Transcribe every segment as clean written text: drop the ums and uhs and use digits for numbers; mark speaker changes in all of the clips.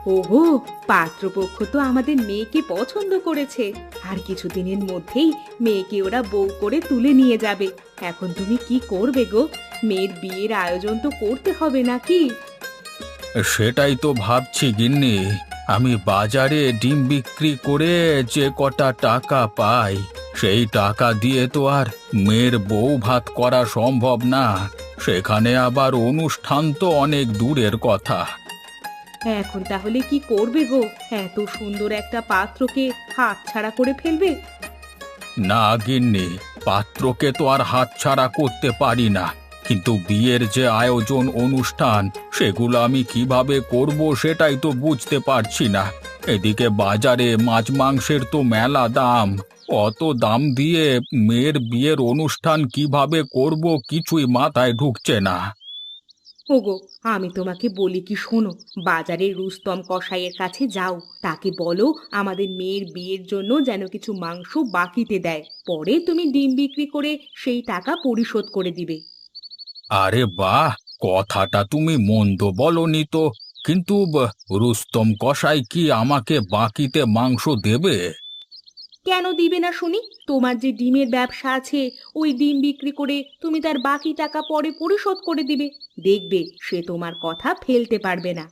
Speaker 1: ওহো, পাত্রপক্ষ তো আমাদের মেয়েকে পছন্দ করেছে। আর কিছুদিনের মধ্যেই মেয়েকে ওরা বউ করে তুলে নিয়ে যাবে। এখন তুমি কি করবে গো? মেয়ের বিয়ের আয়োজন তো করতে হবে নাকি?
Speaker 2: সেটাই তো ভাবছি গিন্নি। আমি বাজারে ডিম বিক্রি করে যে কটা টাকা পাই, সেই টাকা দিয়ে তো আর মেয়ের বউ ভাত করা সম্ভব না। সেখানে আবার অনুষ্ঠান তো অনেক দূরের কথা।
Speaker 1: এখন তাহলে কি করবে গো? এত সুন্দর একটা পাত্রকে হাতছাড়া করে ফেলবে?
Speaker 2: না গিন্নি, পাত্রকে তো আর হাতছাড়া করতে পারি না, কিন্তু বিয়ের যে আয়োজন অনুষ্ঠান সেগুলো আমি কিভাবে করব সেটাই তো বুঝতে পারছি না। এদিকে বাজারে মাছ মাংসের তো মেলা দাম। অত দাম দিয়ে মেয়ের বিয়ের অনুষ্ঠান কিভাবে করব কিছুই মাথায় ঢুকছে না।
Speaker 1: ওগো, আমি তোমাকে বলি কি শোনো, বাজারের রুস্তম কসাইয়ের কাছে যাও, তাকে বলো আমাদের মেয়ের বিয়ের জন্য যেন কিছু মাংস বাকিতে দেয়, পরে তুমি ডিম বিক্রি করে সেই টাকা পরিশোধ করে দিবে।
Speaker 2: আরে বাহ, কথাটা তুমি মন্দ বলনি তো। কিন্তু রুস্তম কসাই কি আমাকে বাকিতে মাংস দেবে?
Speaker 1: কেন দিবে না শুনি? তোমার যে ডিমের ব্যবসা আছে, ওই ডিম বিক্রি করে তুমি তার বাকি টাকা পরে পরিশোধ করে দিবে। দেখবে সে তোমার কথা ফেলতে পারবে না।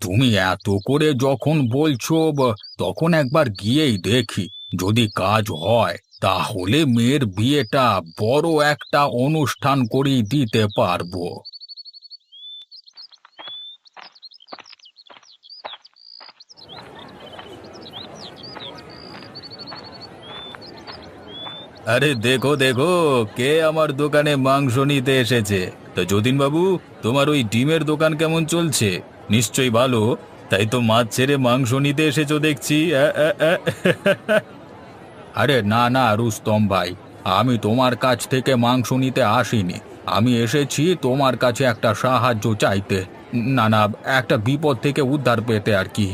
Speaker 2: তুমি এত করে যখন বলছো, তখন একবার গিয়েই দেখি। যদি কাজ হয় তাহলে মেয়ের বিয়েটা বড় একটা অনুষ্ঠান করেই দিতে পারবো। আরে দেখো দেখো, কে আমার দোকানে মাংস নিতে এসেছে। তো যতীন বাবু, তোমার ওই ডিমের দোকান কেমন চলছে? নিশ্চয়ই ভালো। তাই তো মাছ ছেড়ে মাংস নিতে এসেছো দেখছি। আরে না না রুস্তম ভাই, আমি তোমার কাছ থেকে মাংস নিতে আসিনি। আমি এসেছি তোমার কাছে একটা সাহায্য চাইতে। না না, একটা বিপদ থেকে উদ্ধার পেতে আর কি।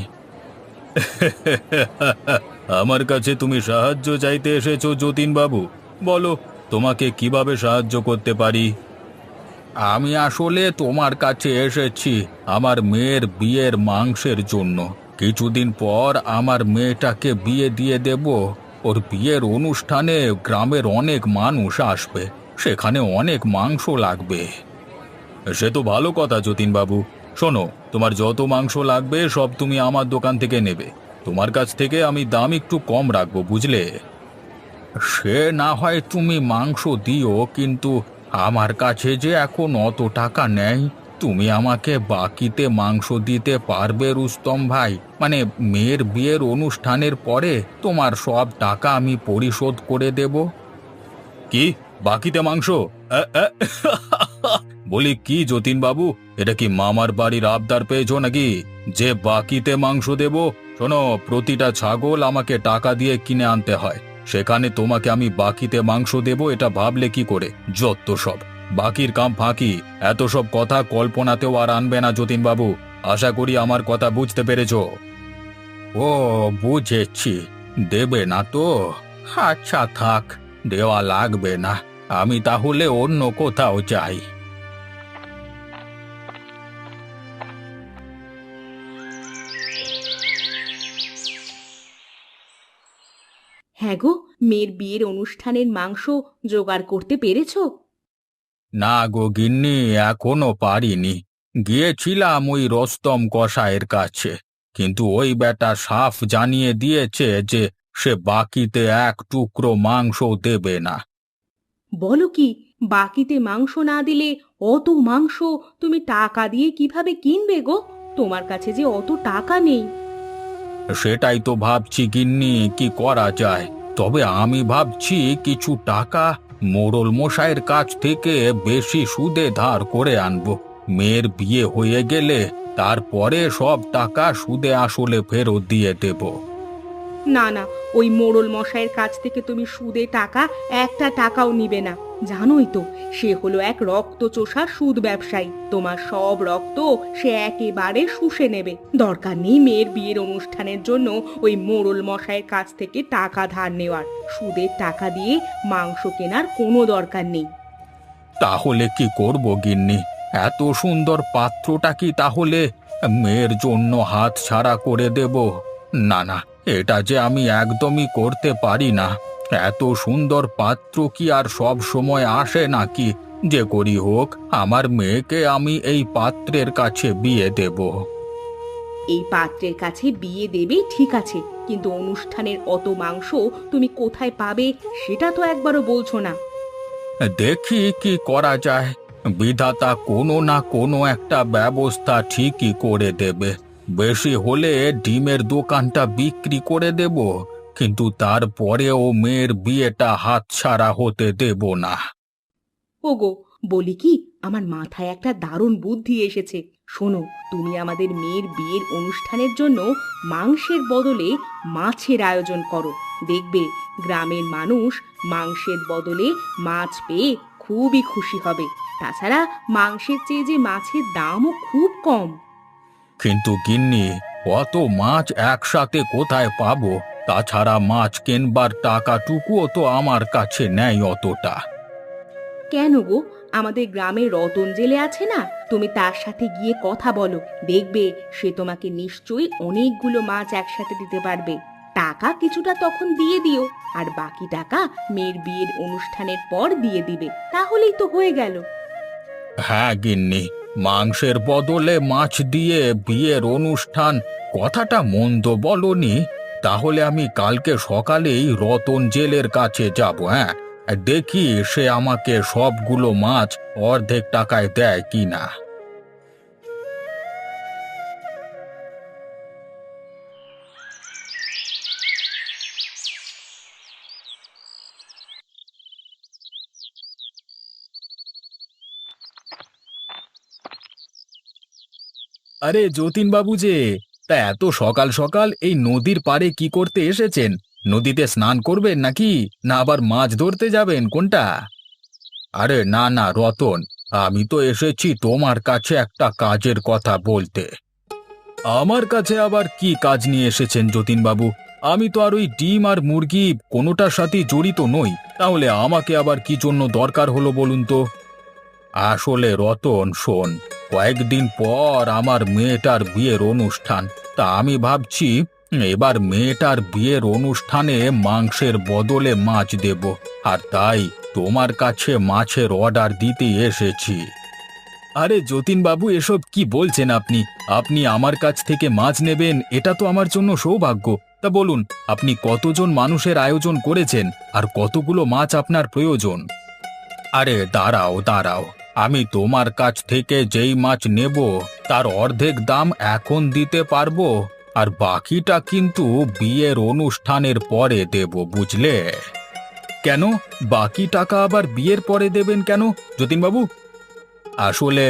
Speaker 2: আমার কাছে তুমি সাহায্য চাইতে এসেছো যতীন বাবু? বলো, তোমাকে কিভাবে সাহায্য করতে পারি? আমি আসলে তোমার কাছে এসেছি আমার মেয়ের বিয়ের মাংসের জন্য। কিছুদিন পর আমার মেয়েটাকে বিয়ে দিয়ে দেব। ওর বিয়ের অনুষ্ঠানে গ্রামের অনেক মানুষ আসবে, সেখানে অনেক মাংস লাগবে। সে তো ভালো কথা যতীন বাবু। শোনো, তোমার যত মাংস লাগবে সব তুমি আমার দোকান থেকে নেবে। তোমার কাছ থেকে আমি দাম একটু কম রাখবো, বুঝলে? সে না হয় তুমি মাংস দিও, কিন্তু আমার কাছে যে এখন অত টাকা নেই। তুমি আমাকে বাকিতে মাংস দিতে পারবে রুস্তম ভাই? মানে মেয়ের বিয়ের অনুষ্ঠানের পরে তোমার সব টাকা আমি পরিশোধ করে দেব। কি, বাকিতে মাংস? আ, আ, বলি কি যতীন বাবু, এটা কি মামার বাড়ির আবদার পেয়েছো নাকি যে বাকিতে মাংস দেব? শোনো, প্রতিটা ছাগল আমাকে টাকা দিয়ে কিনে আনতে হয়, সেখানে তোমাকে আমি বাকিতে মাংস দেব এটা ভাবলে কি করে? যত সব বাকির কাম ফাঁকি। এত সব কথা কল্পনাতেও আর আনবে না যতীন বাবু। আশা করি আমার কথা বুঝতে পেরেছো। ও, বুঝেছি। দেবে না তো? আচ্ছা থাক, দেওয়া লাগবে না। আমি তাহলে অন্য কোথাও যাই।
Speaker 1: হ্যাঁ গো, মেয়ের বিয়ের অনুষ্ঠানের মাংস জোগাড় করতে পেরেছো?
Speaker 2: না গো গিন্নি, এখনো পারিনি। গিয়েছিলাম ওই রস্তম কসাইয়ের কাছে, কিন্তু ওই বেটা সাফ জানিয়ে দিয়েছে যে সে বাকিতে এক টুকরো মাংস দেবে না।
Speaker 1: বলো কি, বাকিতে মাংস না দিলে অত মাংস তুমি টাকা দিয়ে কিভাবে কিনবে গো? তোমার কাছে যে অত টাকা নেই।
Speaker 2: সেটাই তো ভাবছি গিন্নি, কি করা যায়। তবে আমি ভাবছি কিছু টাকা মোড়ল মশাইয়ের কাছ থেকে বেশি সুদে ধার করে আনবো। মেয়ের বিয়ে হয়ে গেলে তারপরে সব টাকা সুদে আসলে ফেরত দিয়ে দেব।
Speaker 1: না না, ওই মোড়ল মশাইয়ের কাছ থেকে তুমি সুদে টাকা একটা টাকাও নিবে না। জানোই তো, সে হলো এক রক্তচোষা সুদ ব্যবসায়ী। তোমার সব রক্ত সে একেবারে শুষে নেবে। দরকার নেই মেয়ের বিয়ের অনুষ্ঠানের জন্য ওই মোড়ল মশাইয়ের কাছ থেকে টাকা ধার নেওয়ার। সুদের টাকা দিয়ে মাংস কেনার কোনো দরকার নেই।
Speaker 2: তাহলে কি করব গিন্নি? এত সুন্দর পাত্রটা কি তাহলে মেয়ের জন্য হাত ছাড়া করে দেব? না না, এটা যে আমি একদমই করতে পারি না। এত সুন্দর পাত্র কি আর সব সময় আসে নাকি? যে করি হোক, আমার মেয়েকে আমি এই পাত্রের কাছে বিয়ে দেব।
Speaker 1: এই পাত্রের কাছে বিয়ে দেবে ঠিক আছে, কিন্তু অনুষ্ঠানের অত মাংস তুমি কোথায় পাবে সেটা তো একবারও বলছো না।
Speaker 2: দেখি কি করা যায়। বিধাতা কোনো না কোনো একটা ব্যবস্থা ঠিকই করে দেবে। বেশি হলে ডিমের দোকানটা বিক্রি করে দেব, কিন্তু তারপরেও মেয়ের বিয়েটা হাতছাড়া হতে দেব না।
Speaker 1: ওগো, বলি কি, আমার মাথায় একটা দারুণ বুদ্ধি এসেছে। শোনো, তুমি আমাদের মেয়ের বিয়ের অনুষ্ঠানের জন্য মাংসের বদলে মাছের আয়োজন করো। দেখবে গ্রামের মানুষ মাংসের বদলে মাছ পেয়ে খুবই খুশি হবে। তাছাড়া মাংসের চেয়ে যে মাছের দামও খুব কম।
Speaker 2: কিন্তু গিন্নি, অত মাছ একসাথে কোথায় পাবো? তাছাড়া মাছ কেনবার টাকাটুকুও তো আমার কাছে নেই অতটা।
Speaker 1: কেন গো, আমাদের গ্রামে রতন জেলে আছে না, তুমি তার সাথে গিয়ে কথা বলো। দেখবে সে তোমাকে নিশ্চয়ই অনেকগুলো মাছ একসাথে দিতে পারবে। টাকা কিছুটা তখন দিয়ে দিও, আর বাকি টাকা মেয়ের বিয়ের অনুষ্ঠানের পর দিয়ে দিবে, তাহলেই তো হয়ে গেল।
Speaker 2: হ্যাঁ গিন্নি, মাংসের বদলে মাছ দিয়ে বিয়ের অনুষ্ঠান, কথাটা মন্দ বলনি। তাহলে আমি কালকে সকালেই রতন জেলের কাছে যাব। হ্যাঁ, দেখি সে আমাকে সবগুলো মাছ অর্ধেক টাকায় দেয় কিনা। আরে যতীন বাবু যে, তা এত সকাল সকাল এই নদীর পাড়ে কি করতে এসেছেন? নদীতে স্নান করবেন নাকি, না আবার মাছ ধরতে যাবেন, কোনটা? আরে না না রতন, আমি তো এসেছি তোমার কাছে একটা কাজের কথা বলতে। আমার কাছে আবার কি কাজ নিয়ে এসেছেন যতীন বাবু? আমি তো আর ওই ডিম আর মুরগি কোনোটার সাথেই জড়িত নই। তাহলে আমাকে আবার কি জন্য দরকার হলো বলুন তো? আসলে রতন শোন, কয়েকদিন পর আমার মেয়েটার বিয়ের অনুষ্ঠান। তা আমি ভাবছি এবার মেয়েটার বিয়ের অনুষ্ঠানে মাংসের বদলে মাছ দেব। আর তাই তোমার কাছে মাছের অর্ডার দিতে এসেছি। আরে যতীন বাবু, এসব কি বলছেন আপনি? আপনি আমার কাছ থেকে মাছ নেবেন, এটা তো আমার জন্য সৌভাগ্য। তা বলুন, আপনি কতজন মানুষের আয়োজন করেছেন আর কতগুলো মাছ আপনার প্রয়োজন? আরে দাঁড়াও দাঁড়াও, আমি তোমার কাছ থেকে যেই মাছ নেব তার অর্ধেক দাম এখন দিতে পারবো, আর বাকিটা কিন্তু বিয়ের অনুষ্ঠানের পরে দেব, বুঝলে? কেন, বাকি টাকা আবার বিয়ের পরে দেবেন কেন যতীনবাবু? আসলে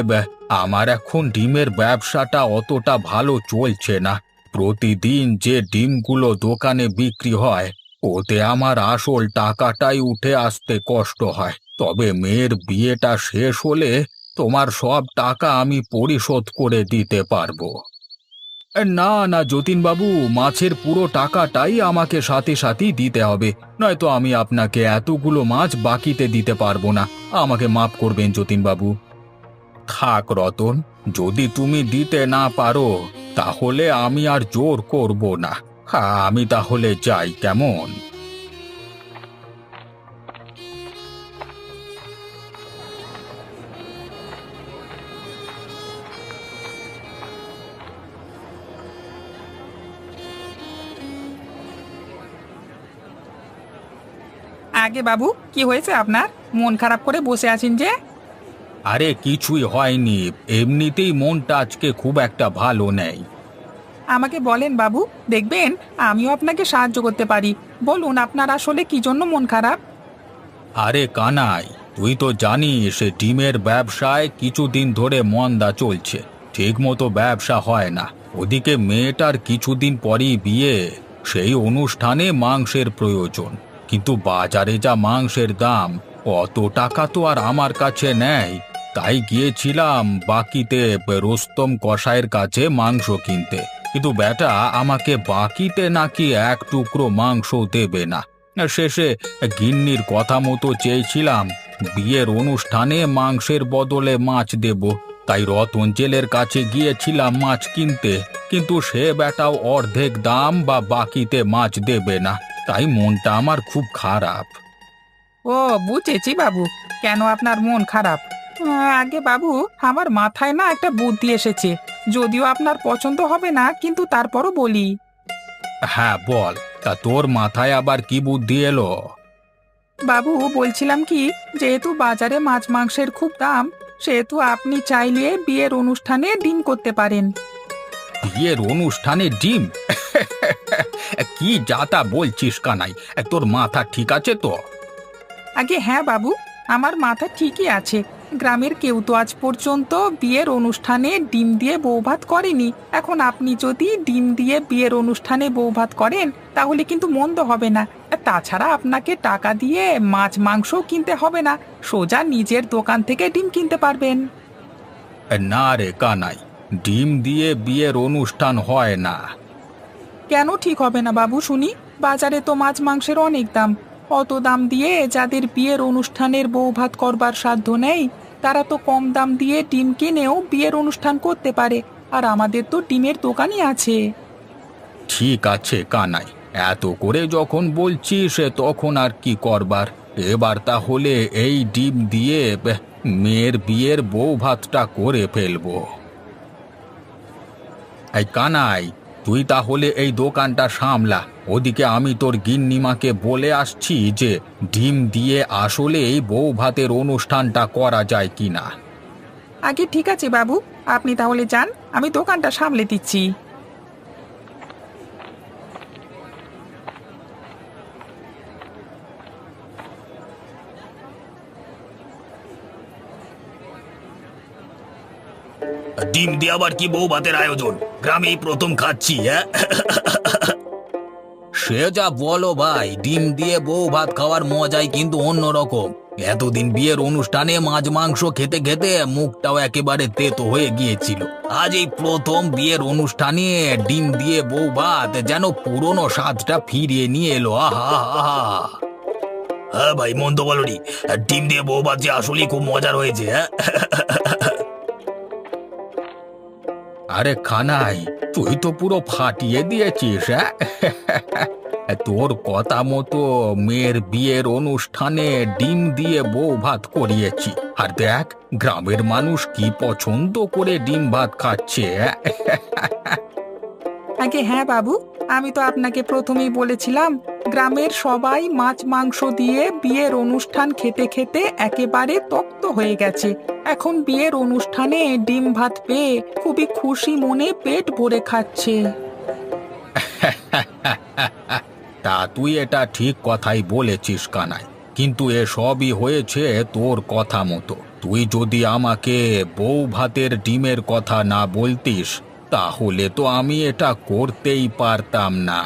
Speaker 2: আমার এখন ডিমের ব্যবসাটা অতটা ভালো চলছে না। প্রতিদিন যে ডিমগুলো দোকানে বিক্রি হয়, ওতে আমার আসল টাকাটাই উঠে আসতে কষ্ট হয়। তবে মেয়ের বিয়েটা শেষ হলে তোমার সব টাকা আমি পরিশোধ করে দিতে পারবো। না না যতীনবাবু, মাছের পুরো টাকাটাই আমাকে সাথে সাথেই দিতে হবে, নয়তো আমি আপনাকে এতগুলো মাছ বাকিতে দিতে পারবো না। আমাকে মাফ করবেন যতীনবাবু। থাক রতন, যদি তুমি দিতে না পারো তাহলে আমি আর জোর করব না। আমি তাহলে যাই, কেমন?
Speaker 3: আগে বাবু, কি হয়েছে আপনার? মন খারাপ করে বসে আছেন যে?
Speaker 2: আরে কিছুই হয়নি, এমনিতেই মনটা আজকে খুব একটা ভালো নেই।
Speaker 3: আমাকে বলেন বাবু, দেখবেন আমিও আপনাকে সাহায্য করতে পারি। বলুন আপনার আসলে কি জন্য মন খারাপ?
Speaker 2: আরে কানাই, তুই তো জানিস ডিমের ব্যবসায় কিছুদিন ধরে মন্দা চলছে, ঠিক মতো ব্যবসা হয় না। ওদিকে মেয়েটার কিছুদিন পরই বিয়ে, সেই অনুষ্ঠানে মাংসের প্রয়োজন, কিন্তু বাজারে যা মাংসের দাম, অত টাকা তো আর আমার কাছে নেই। তাই গিয়েছিলাম বাকিতে রোস্তম কসাইয়ের কাছে মাংস কিনতে, কিন্তু বেটা আমাকে বাকিতে নাকি এক টুকরো মাংস দেবে না। শেষে গিন্নির কথা মতো চেয়েছিলাম বিয়ের অনুষ্ঠানে মাংসের বদলে মাছ দেব, তাই রতন জেলের কাছে গিয়েছিলাম মাছ কিনতে, কিন্তু সে বেটাও অর্ধেক দাম বা বাকিতে মাছ দেবে না। তাই মনটা আমার খুব খারাপ।
Speaker 3: ও, বুঝেছি বাবু, কেন আপনার মন খারাপ। আগে বাবু, আমার মাথায় না একটা বুদ্ধি এসেছে, যদিও আপনার পছন্দ হবে না, কিন্তু তারপরও বলি।
Speaker 2: হ্যাঁ বল, তা তোর মাথায় আবার কি বুদ্ধি এলো?
Speaker 3: বাবু, বলছিলাম কি, যেহেতু বাজারে মাছ মাংসের খুব দাম, সেহেতু আপনি চাইলে বিয়ের অনুষ্ঠানে ডিম করতে পারেন।
Speaker 2: বিয়ের অনুষ্ঠানে ডিম? কি যাতা বলছিস কানাই, তোর মাথা ঠিক আছে তো?
Speaker 3: আগে হ্যাঁ বাবু, আমার মাথা ঠিকই আছে। গ্রামের কেউ তো আজ পর্যন্ত বিয়ের অনুষ্ঠানে ডিম দিয়ে বৌভাত করেনি। এখন আপনি যদি ডিম দিয়ে বিয়ের অনুষ্ঠানে বৌভাত করেন, তাহলে কিন্তু মন্দ হবে না। আর তাছাড়া আপনাকে টাকা দিয়ে মাছ মাংসও কিনতে হবে না, সোজা নিজের দোকান থেকে ডিম কিনতে পারবেন।
Speaker 2: না রে কানাই, ডিম দিয়ে বিয়ের অনুষ্ঠান হয় না।
Speaker 3: কেন ঠিক হবে না বাবু শুনি? বাজারে তো মাছ মাংসের অনেক দাম। অত দাম দিয়ে যাদের বিয়ের অনুষ্ঠানের বৌভাত করবার সাধ্য নেই, তারা তো কম দাম দিয়ে ডিম কিনেও বিয়ের অনুষ্ঠান করতে পারে। আর আমাদের তো ডিমের দোকানই আছে।
Speaker 2: ঠিক আছে কানাই, এত করে যখন বলছিস তখন আর কি করবার। এবার তাহলে এই ডিম দিয়ে মেয়ের বিয়ের বউ ভাতটা করে ফেলবো। এই কানাই, তুই তাহলে এই দোকানটা সামলা, ওদিকে আমি তোর গিন্নিমাকে বলে আসছি যে ডিম দিয়ে আসলে এই বউ ভাতের অনুষ্ঠানটা করা যায় কিনা।
Speaker 3: আগে ঠিক আছে বাবু, আপনি তাহলে যান, আমি দোকানটা সামলে দিচ্ছি।
Speaker 2: ডিম দিয়ে আবার কি বউ ভাতের আয়োজন? গ্রামেই প্রথম খাচ্ছি। হ্যাঁ, সে যা বলো ভাই, ডিম দিয়ে বউ ভাত খাওয়ার মজাই কিন্তু অন্যরকম। এতদিন বিয়ের অনুষ্ঠানে মাছ মাংস খেতে খেতে মুখটাও একেবারে তেতো হয়ে গিয়েছিল। আজ এই প্রথম বিয়ের অনুষ্ঠানে ডিম দিয়ে বউ ভাত যেন পুরনো স্বাদটা ফিরিয়ে নিয়ে এলো। আহা আহা! হ্যাঁ ভাই, মন্দ বলনি, ডিম দিয়ে বউ ভাত যে আসলেই খুব মজার হয়েছে। হ্যাঁ, আরে খানাই, তুই তো পুরো ফাটিয়ে দিয়েছিস। হ্যাঁ, তোর কথা মতো মেয়ের বিয়ের অনুষ্ঠানে ডিম দিয়ে বউ ভাত করিয়েছি, আর দেখ গ্রামের মানুষ কি পছন্দ করে ডিম ভাত খাচ্ছে।
Speaker 3: আগে হ্যাঁ বাবু, আমি তো আপনাকে প্রথমেই বলেছিলাম, গ্রামের সবাই মাছ মাংস দিয়ে বিয়ের অনুষ্ঠান খেতে খেতে একেবারে তপ্ত হয়ে গেছে। এখন বিয়ের অনুষ্ঠানে ডিম ভাত পেয়ে খুবই খুশি মনে পেট ভরে খাচ্ছে।
Speaker 2: তা তুই এটা ঠিক কথাই বলেছিস কানাই, কিন্তু এসবই হয়েছে তোর কথা মতো। তুই যদি আমাকে বউ ভাতের ডিমের কথা না বলতিস, তাহলে তো আমি এটা করতেই পারতাম না।